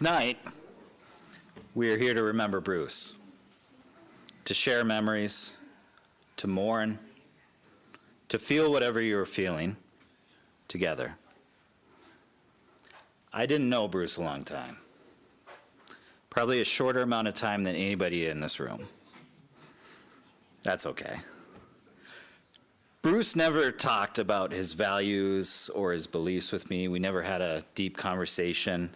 Tonight, we are here to remember Bruce, to share memories, to mourn, to feel whatever you are feeling together. I didn't know Bruce a long time, probably a shorter amount of time than anybody in this room. That's okay. Bruce never talked about his values or his beliefs with me. We never had a deep conversation.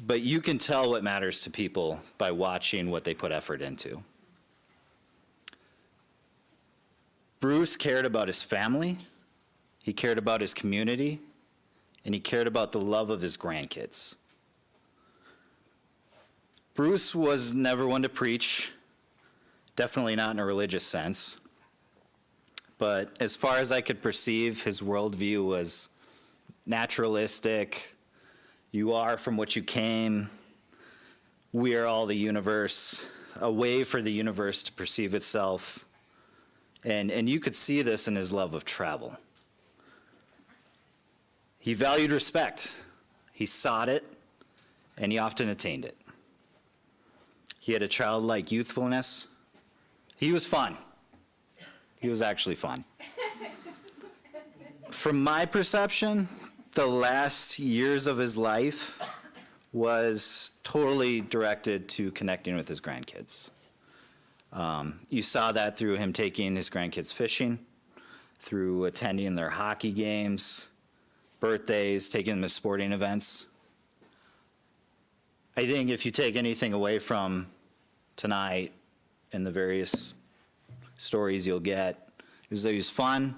But you can tell what matters to people by watching what they put effort into. Bruce cared about his family, he cared about his community, and he cared about the love of his grandkids. Bruce was never one to preach, definitely not in a religious sense. But as far as I could perceive, his worldview was naturalistic. You are from what you came. We are all the universe, a way for the universe to perceive itself. And you could see this in his love of travel. He valued respect. He sought it, and he often attained it. He had a childlike youthfulness. He was fun. He was actually fun. From my perception, the last years of his life was totally directed to connecting with his grandkids. You saw that through him taking his grandkids fishing, through attending their hockey games, birthdays, taking them to sporting events. I think if you take anything away from tonight and the various stories you'll get, is that he was fun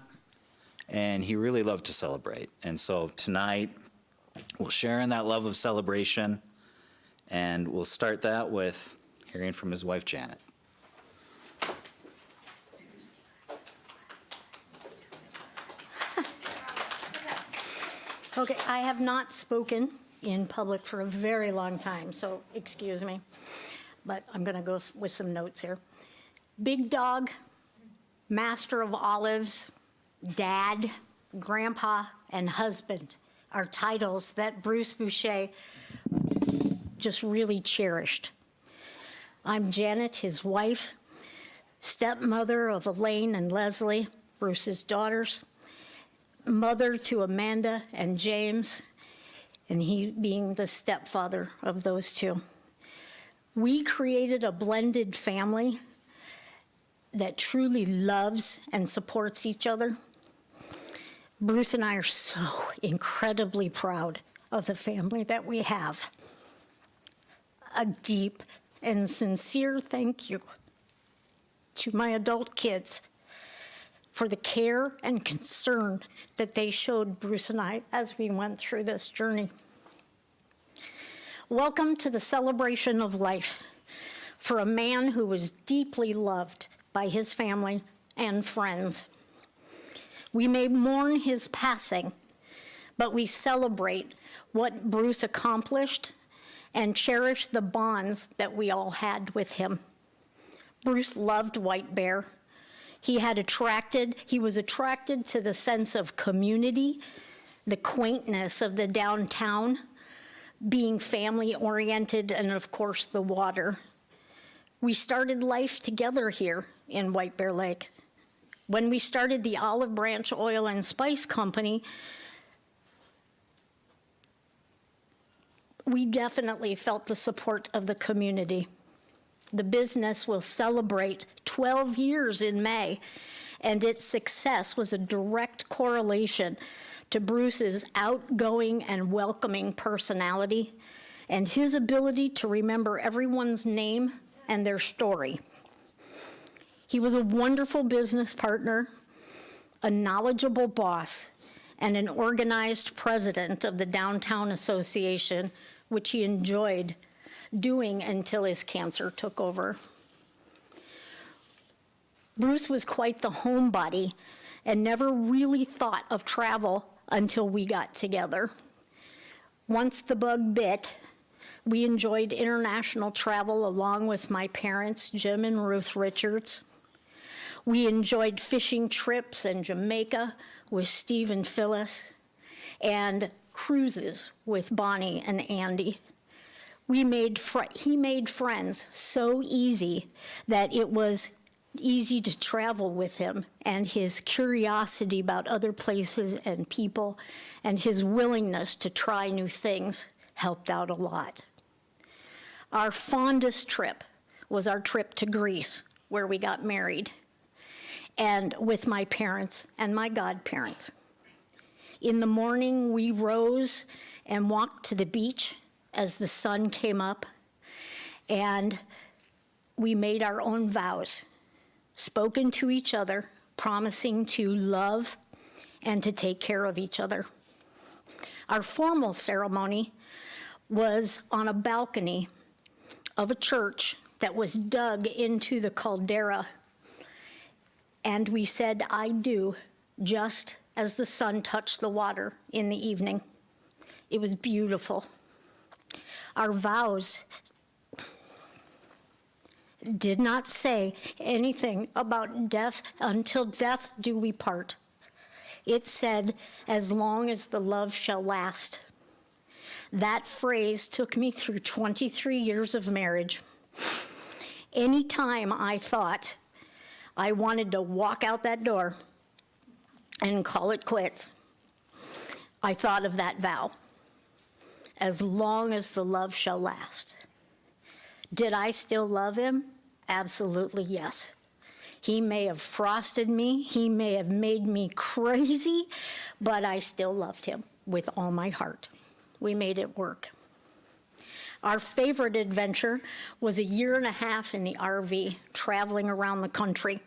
and he really loved to celebrate. And so tonight, we'll share in that love of celebration, and we'll start that with hearing from his wife, Janet. Okay, I have not spoken in public for a very long time, so excuse me, but I'm going to go with some notes here. Big dog, master of olives, dad, grandpa, and husband are titles that Bruce Bushey just really cherished. I'm Janet, his wife, stepmother of Alayne and Lesley, Bruce's daughters, mother to Amanda and James, and he being the stepfather of those two. We created a blended family that truly loves and supports each other. Bruce and I are so incredibly proud of the family that we have. A deep and sincere thank you to my adult kids for the care and concern that they showed Bruce and I as we went through this journey. Welcome to the celebration of life for a man who was deeply loved by his family and friends. We may mourn his passing, but we celebrate what Bruce accomplished and cherish the bonds that we all had with him. Bruce loved White Bear. He was attracted to the sense of community, the quaintness of the downtown, being family-oriented, and of course, the water. We started life together here in White Bear Lake. When we started the Olive Branch Oil and Spice Company, we definitely felt the support of the community. The business will celebrate 12 years in May, and its success was a direct correlation to Bruce's outgoing and welcoming personality and his ability to remember everyone's name and their story. He was a wonderful business partner, a knowledgeable boss, and an organized president of the Downtown Association, which he enjoyed doing until his cancer took over. Bruce was quite the homebody and never really thought of travel until we got together. Once the bug bit, we enjoyed international travel along with my parents, Jim and Ruth Richards. We enjoyed fishing trips in Jamaica with Steve and Phyllis, and cruises with Bonnie and Andy. he made friends so easy that it was easy to travel with him, and his curiosity about other places and people and his willingness to try new things helped out a lot. Our fondest trip was our trip to Greece, where we got married, and with my parents and my godparents. In the morning, we rose and walked to the beach as the sun came up, and we made our own vows, spoken to each other, promising to love and to take care of each other. Our formal ceremony was on a balcony of a church that was dug into the caldera, and we said, "I do," just as the sun touched the water in the evening. It was beautiful. Our vows did not say anything about death. Until death do we part. It said, "as long as the love shall last." That phrase took me through 23 years of marriage. Anytime I thought I wanted to walk out that door and call it quits, I thought of that vow. As long as the love shall last. Did I still love him? Absolutely, yes. He may have frosted me, he may have made me crazy, but I still loved him with all my heart. We made it work. Our favorite adventure was a year and a half in the RV, traveling around the country.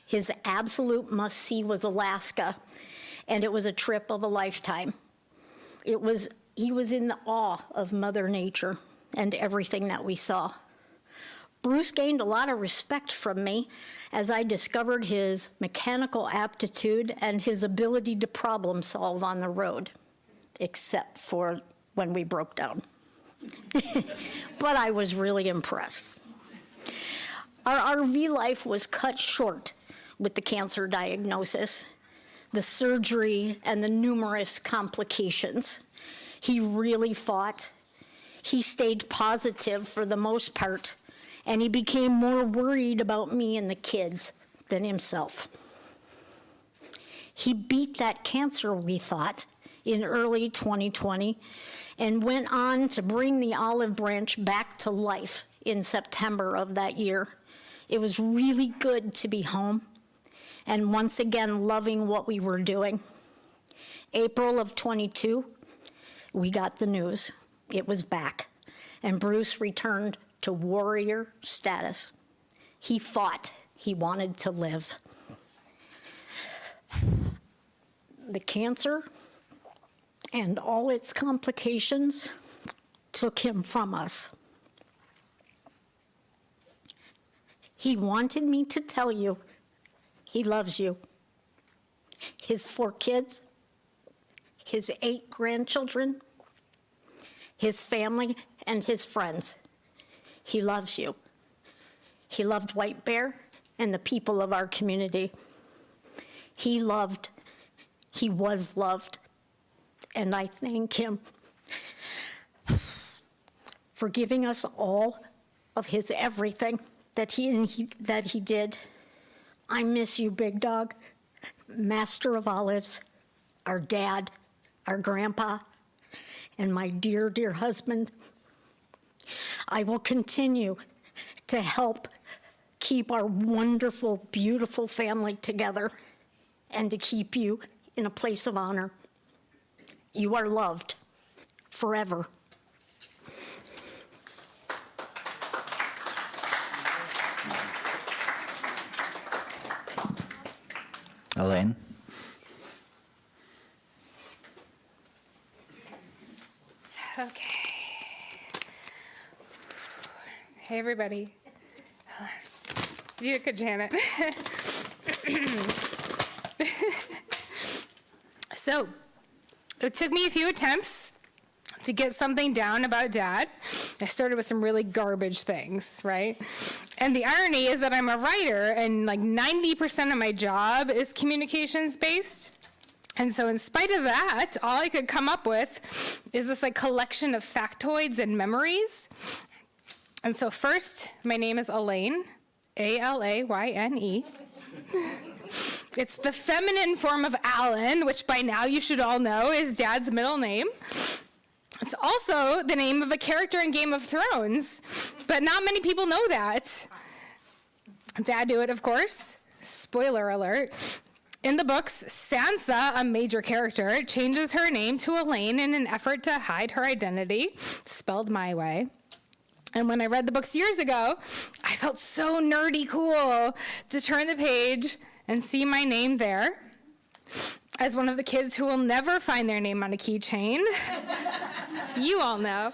His absolute must-see was Alaska, and it was a trip of a lifetime. He was in awe of Mother Nature and everything that we saw. Bruce gained a lot of respect from me as I discovered his mechanical aptitude and his ability to problem solve on the road, except for when we broke down. But I was really impressed. Our RV life was cut short with the cancer diagnosis, the surgery, and the numerous complications. He really fought. He stayed positive for the most part, and he became more worried about me and the kids than himself. He beat that cancer, we thought, in early 2020, and went on to bring the olive branch back to life in September of that year. It was really good to be home and once again loving what we were doing. April of 22, we got the news. It was back, and Bruce returned to warrior status. He fought. He wanted to live. The cancer and all its complications took him from us. He wanted me to tell you he loves you. His 4 kids, his 8 grandchildren, his family, and his friends. He loves you. He loved White Bear and the people of our community. He was loved, and I thank him for giving us all of his everything that he did. I miss you, Big Dog, Master of Olives, our dad, our grandpa, and my dear, dear husband. I will continue to help keep our wonderful, beautiful family together and to keep you in a place of honor. You are loved forever. Alayne? Okay. Hey, everybody. You did good, Janet. So, it took me a few attempts to get something down about Dad. I started with some really garbage things, right? And the irony is that I'm a writer, and like 90% of my job is communications based. And so in spite of that, all I could come up with is this like collection of factoids and memories. And so first, my name is Alayne, Alayne. It's the feminine form of Alan, which by now you should all know is Dad's middle name. It's also the name of a character in Game of Thrones, but not many people know that. Dad knew it, of course. Spoiler alert. In the books, Sansa, a major character, changes her name to Alayne in an effort to hide her identity, spelled my way. And when I read the books years ago, I felt so nerdy cool to turn the page and see my name there. As one of the kids who will never find their name on a keychain, you all know.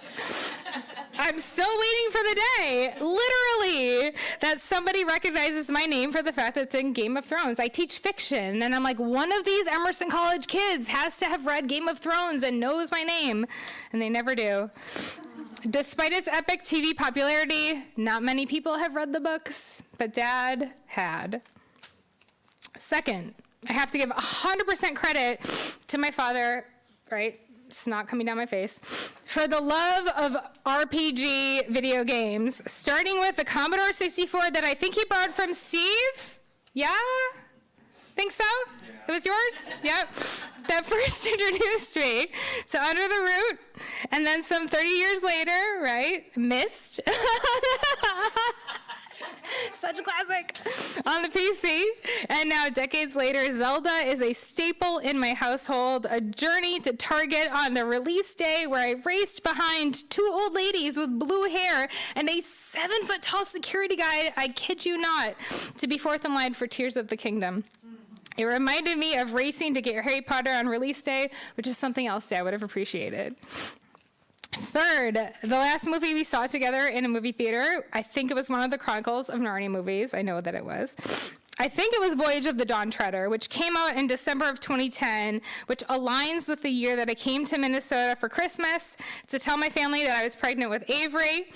I'm still waiting for the day, literally, that somebody recognizes my name for the fact that it's in Game of Thrones. I teach fiction, and I'm like, one of these Emerson College kids has to have read Game of Thrones and knows my name, and they never do. Despite its epic TV popularity, not many people have read the books, but Dad had. Second, I have to give 100% credit to my father, right? It's not coming down my face, for the love of RPG video games, starting with the Commodore 64 that I think he borrowed from Steve. Yeah? Think so? Yeah. It was yours? Yep. That first introduced me to Under the Root, and then some 30 years later, right, Myst. Such a classic, on the PC. And now, decades later, Zelda is a staple in my household, a journey to Target on the release day where I raced behind two old ladies with blue hair and a 7-foot-tall security guard, I kid you not, to be fourth in line for Tears of the Kingdom. It reminded me of racing to get Harry Potter on release day, which is something else Dad would have appreciated. Third, the last movie we saw together in a movie theater, I think it was one of the Chronicles of Narnia movies. I know that it was. I think it was Voyage of the Dawn Treader, which came out in December of 2010, which aligns with the year that I came to Minnesota for Christmas to tell my family that I was pregnant with Avery.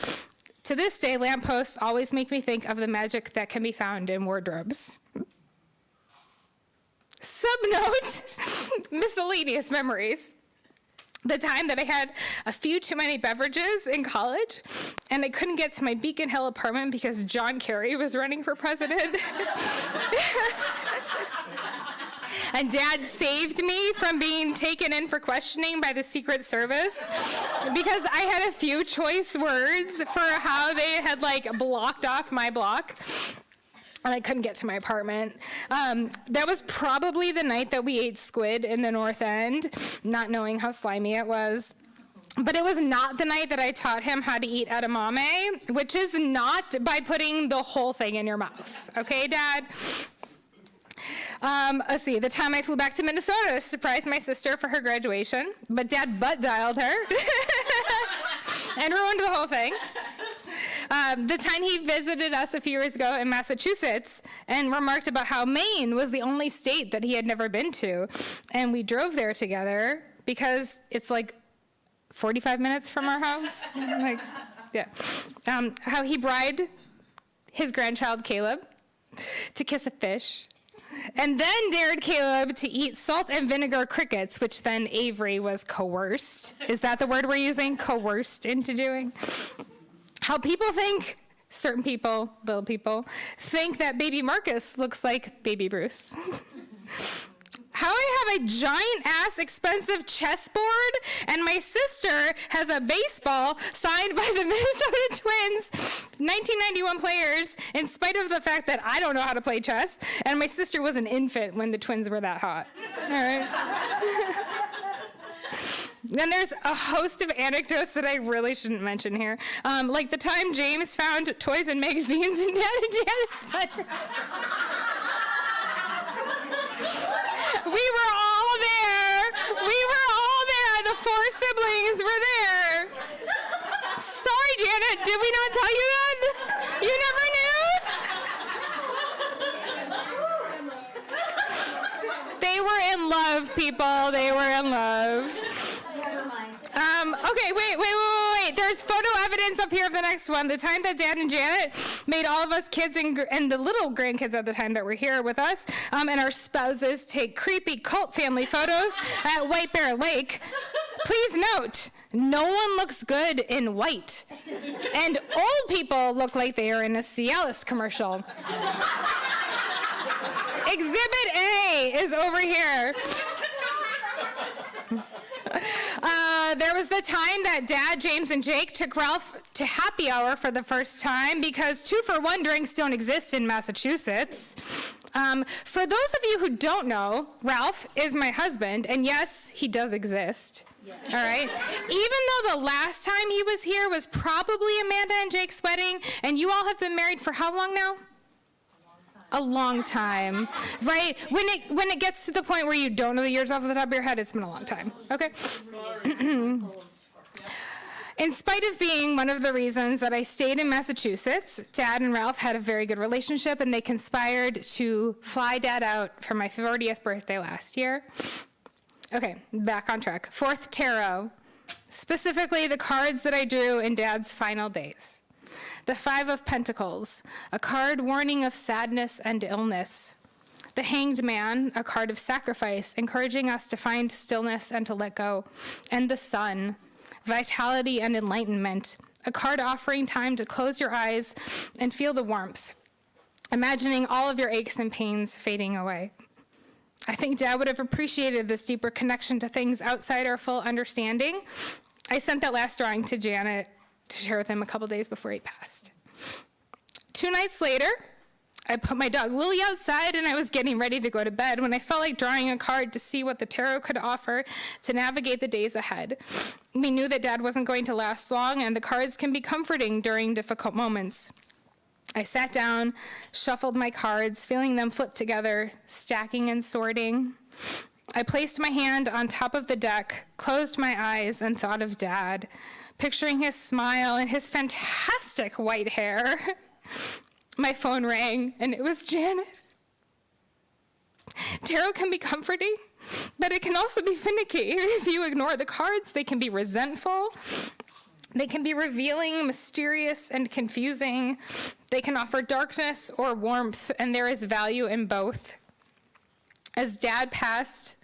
To this day, lampposts always make me think of the magic that can be found in wardrobes. Subnote, miscellaneous memories. The time that I had a few too many beverages in college, and I couldn't get to my Beacon Hill apartment because John Kerry was running for president. And Dad saved me from being taken in for questioning by the Secret Service because I had a few choice words for how they had blocked off my block. And I couldn't get to my apartment. That was probably the night that we ate squid in the North End, not knowing how slimy it was. But it was not the night that I taught him how to eat edamame, which is not by putting the whole thing in your mouth. Okay, Dad? Let's see, the time I flew back to Minnesota to surprise my sister for her graduation, but Dad butt dialed her and ruined the whole thing. The time he visited us a few years ago in Massachusetts and remarked about how Maine was the only state that he had never been to. And we drove there together because it's 45 minutes from our house. How he bribed his grandchild Caleb to kiss a fish, and then dared Caleb to eat salt and vinegar crickets, which then Avery was coerced. Is that the word we're using? Coerced into doing? How people think, certain people, little people, think that baby Marcus looks like baby Bruce. How I have a giant-ass expensive chessboard, and my sister has a baseball signed by the Minnesota Twins, 1991 players, in spite of the fact that I don't know how to play chess, and my sister was an infant when the Twins were that hot. All right? Then there's a host of anecdotes that I really shouldn't mention here. Like the time James found toys and magazines in Dad and Janet's bedroom. We were all there. The 4 siblings were there. Sorry, Janet, did we not tell you that? You never knew? They were in love, people. They were in love. Never mind. Okay, wait. There's there's photo evidence up here of the next one. The time that Dad and Janet made all of us kids and the little grandkids at the time that were here with us, and our spouses take creepy cult family photos at White Bear Lake. Please note, no one looks good in white. And old people look like they are in a Cialis commercial. Exhibit A is over here. There was the time that Dad, James, and Jake took Ralph to happy hour for the first time because 2-for-1 drinks don't exist in Massachusetts. For those of you who don't know, Ralph is my husband, and yes, he does exist. Yeah. All right? Even though the last time he was here was probably Amanda and Jake's wedding, and you all have been married for how long now? A long time, right? When it gets to the point where you don't know the years off the top of your head, it's been a long time, okay? In spite of being one of the reasons that I stayed in Massachusetts, Dad and Ralph had a very good relationship, and they conspired to fly Dad out for my 40th birthday last year. Okay, back on track. Fourth tarot, specifically the cards that I drew in Dad's final days. The 5 of Pentacles, a card warning of sadness and illness. The Hanged Man, a card of sacrifice, encouraging us to find stillness and to let go. And the Sun, vitality and enlightenment, a card offering time to close your eyes and feel the warmth, imagining all of your aches and pains fading away. I think Dad would have appreciated this deeper connection to things outside our full understanding. I sent that last drawing to Janet to share with him a couple days before he passed. 2 nights later, I put my dog Lily outside and I was getting ready to go to bed when I felt like drawing a card to see what the tarot could offer to navigate the days ahead. We knew that Dad wasn't going to last long, and the cards can be comforting during difficult moments. I sat down, shuffled my cards, feeling them flip together, stacking and sorting. I placed my hand on top of the deck, closed my eyes, and thought of Dad, picturing his smile and his fantastic white hair. My phone rang, and it was Janet. Tarot can be comforting, but it can also be finicky. If you ignore the cards, they can be resentful. They can be revealing, mysterious, and confusing. They can offer darkness or warmth, and there is value in both. As Dad passed,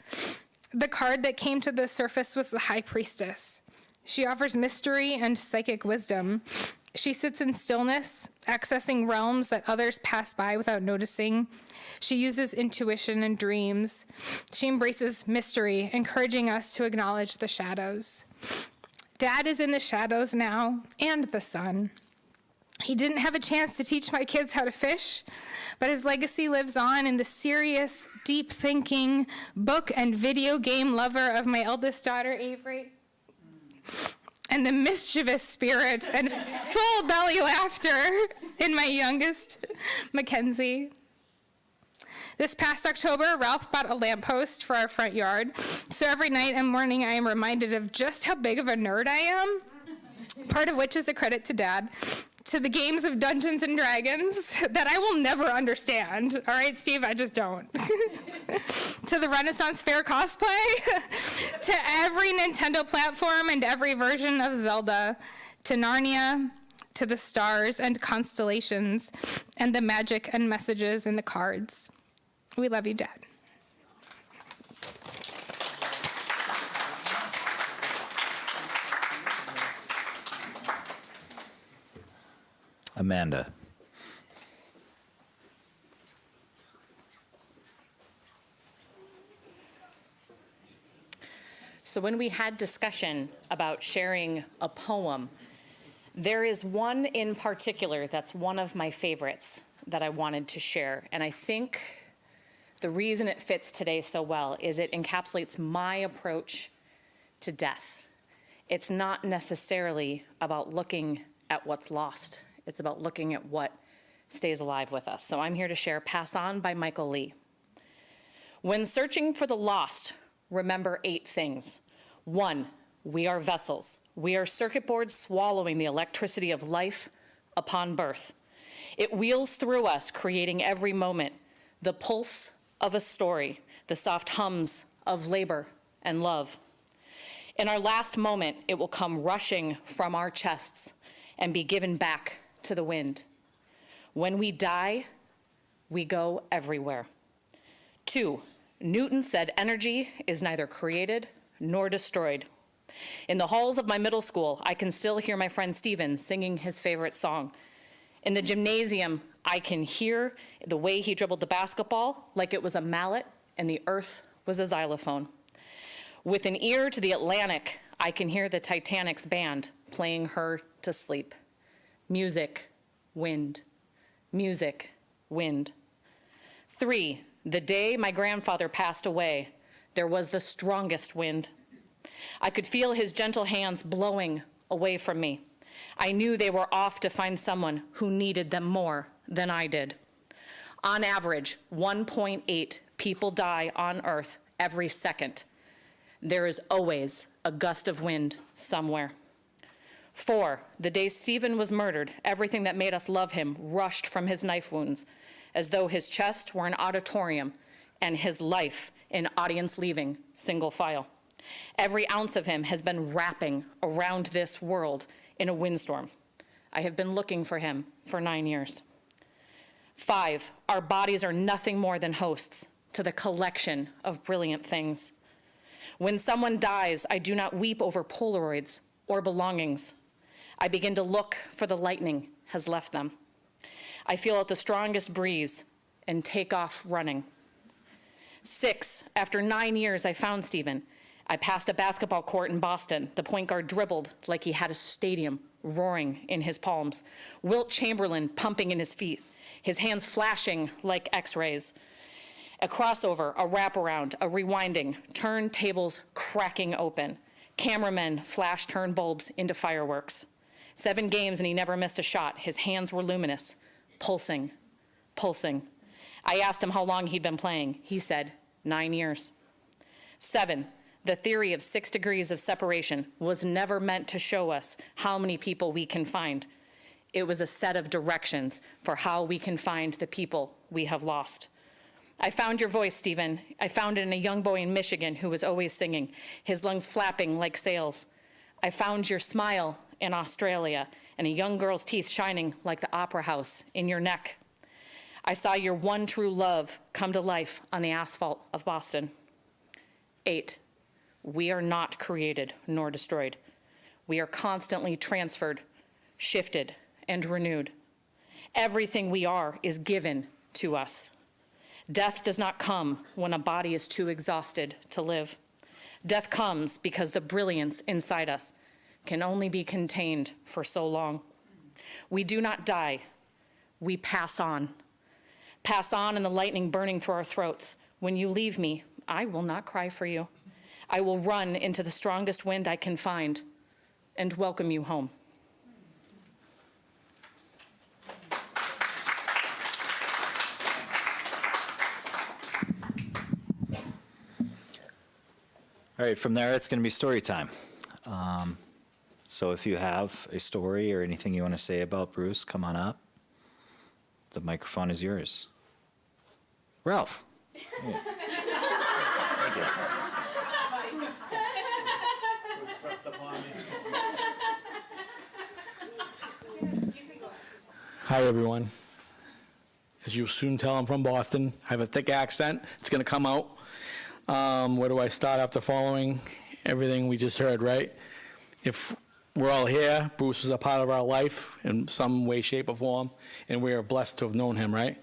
the card that came to the surface was the High Priestess. She offers mystery and psychic wisdom. She sits in stillness, accessing realms that others pass by without noticing. She uses intuition and dreams. She embraces mystery, encouraging us to acknowledge the shadows. Dad is in the shadows now, and the sun. He didn't have a chance to teach my kids how to fish, but his legacy lives on in the serious, deep-thinking, book and video game lover of my eldest daughter, Avery, and the mischievous spirit and full belly laughter in my youngest, Makenzie. This past October, Ralph bought a lamppost for our front yard, so every night and morning I am reminded of just how big of a nerd I am, part of which is a credit to Dad, to the games of Dungeons and Dragons that I will never understand. All right, Steve, I just don't. To the Renaissance Fair cosplay, to every Nintendo platform and every version of Zelda, to Narnia, to the stars and constellations, and the magic and messages in the cards. We love you, Dad. Amanda. So when we had discussion about sharing a poem, there is one in particular that's one of my favorites that I wanted to share. And I think the reason it fits today so well is it encapsulates my approach to death. It's not necessarily about looking at what's lost. It's about looking at what stays alive with us. So I'm here to share Pass On by Michael Lee. When searching for the lost, remember 8 things. 1, we are vessels. We are circuit boards swallowing the electricity of life upon birth. It wheels through us, creating every moment, the pulse of a story, the soft hums of labor and love. In our last moment, it will come rushing from our chests and be given back to the wind. When we die, we go everywhere. 2, Newton said energy is neither created nor destroyed. In the halls of my middle school, I can still hear my friend Steven singing his favorite song. In the gymnasium, I can hear the way he dribbled the basketball like it was a mallet and the earth was a xylophone. With an ear to the Atlantic, I can hear the Titanic's band playing her to sleep. Music, wind. Music, wind. 3, the day my grandfather passed away, there was the strongest wind. I could feel his gentle hands blowing away from me. I knew they were off to find someone who needed them more than I did. On average, 1.8 people die on Earth every second. There is always a gust of wind somewhere. 4, the day Stephen was murdered, everything that made us love him rushed from his knife wounds, as though his chest were an auditorium and his life an audience leaving single file. Every ounce of him has been wrapping around this world in a windstorm. I have been looking for him for 9 years. 5, our bodies are nothing more than hosts to the collection of brilliant things. When someone dies, I do not weep over Polaroids or belongings. I begin to look for the lightning has left them. I feel out the strongest breeze and take off running. 6, after 9 years, I found Stephen. I passed a basketball court in Boston. The point guard dribbled like he had a stadium roaring in his palms. Wilt Chamberlain pumping in his feet, his hands flashing like x-rays. A crossover, a wraparound, a rewinding, turntables cracking open. Cameramen flash turn bulbs into fireworks. 7 games and he never missed a shot. His hands were luminous, pulsing, pulsing. I asked him how long he'd been playing. He said, 9 years. 7, the theory of 6 degrees of separation was never meant to show us how many people we can find. It was a set of directions for how we can find the people we have lost. I found your voice, Stephen. I found it in a young boy in Michigan who was always singing, his lungs flapping like sails. I found your smile in Australia and a young girl's teeth shining like the opera house in your neck. I saw your one true love come to life on the asphalt of Boston. 8, we are not created nor destroyed. We are constantly transferred, shifted, and renewed. Everything we are is given to us. Death does not come when a body is too exhausted to live. Death comes because the brilliance inside us can only be contained for so long. We do not die, we pass on. Pass on in the lightning burning through our throats. When you leave me, I will not cry for you. I will run into the strongest wind I can find and welcome you home. All right, from there, it's going to be story time. So if you have a story or anything you want to say about Bruce, come on up. The microphone is yours. Ralph. Yeah. Thank you. Hi, everyone. As you'll soon tell, I'm from Boston. I have a thick accent. It's going to come out. Where do I start after following everything we just heard, right? If we're all here, Bruce was a part of our life in some way, shape, or form, and we are blessed to have known him, right?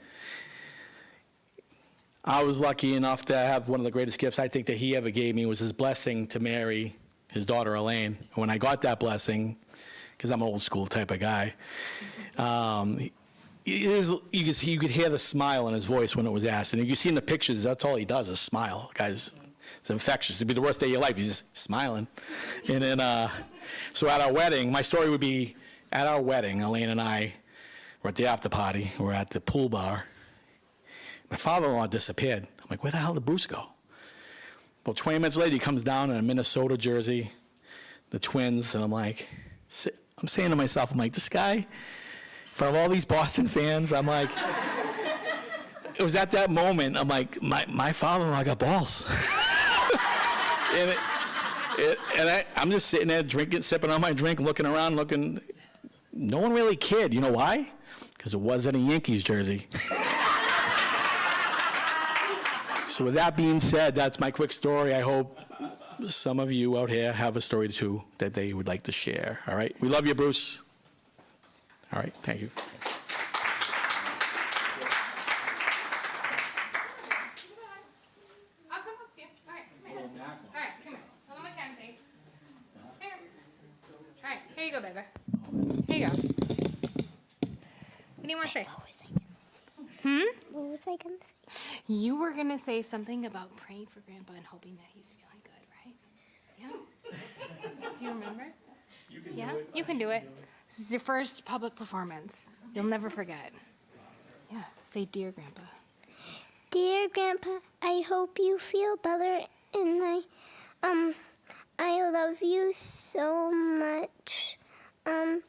I was lucky enough to have one of the greatest gifts I think that he ever gave me was his blessing to marry his daughter, Alayne. When I got that blessing, because I'm an old school type of guy, you could hear the smile in his voice when it was asked. And you see in the pictures, that's all he does is smile. Guys, it's infectious. It'd be the worst day of your life. He's just smiling. And then, so at our wedding, my story would be, at our wedding, Alayne and I were at the after party. We're at the pool bar. My father-in-law disappeared. I'm like, where the hell did Bruce go? Well, 20 minutes later, he comes down in a Minnesota jersey, the Twins, and I'm like, I'm saying to myself, I'm like, this guy, in front of all these Boston fans, I'm like, it was at that moment, I'm like, my father-in-law got balls. And I'm just sitting there drinking, sipping on my drink, looking around, looking. No one really cared. You know why? Because it wasn't a Yankees jersey. So with that being said, that's my quick story. I hope some of you out here have a story too that they would like to share. All right? We love you, Bruce. All right? Thank you. I'll come up here. All right, come here. All right, come here. Little Makenzie. Here. All right, here you go, baby. Here you go. What do you want to say? What was I gonna say? You were going to say something about praying for Grandpa and hoping that he's feeling good, right? Yeah? Do you remember? You can do it. This is your first public performance. You'll never forget. Yeah, say, "Dear Grandpa." Dear Grandpa, I hope you feel better, and I love you so much. I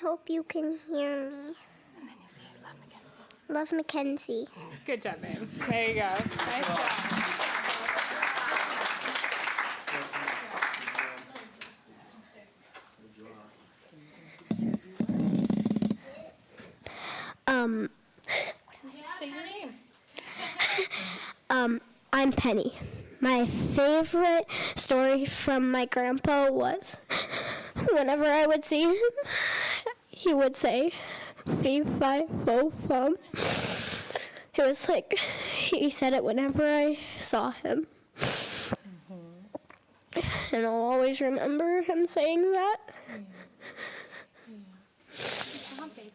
hope you can hear me. And then you say, "Love Makenzie." Love, Makenzie. Good job, babe. There you go. Nice job. Say your name. I'm Penny. My favorite story from my grandpa was whenever I would see him, he would say, "Fee, fi, fo, fum." It was like, he said it whenever I saw him. And I'll always remember him saying that. Good job, Penny.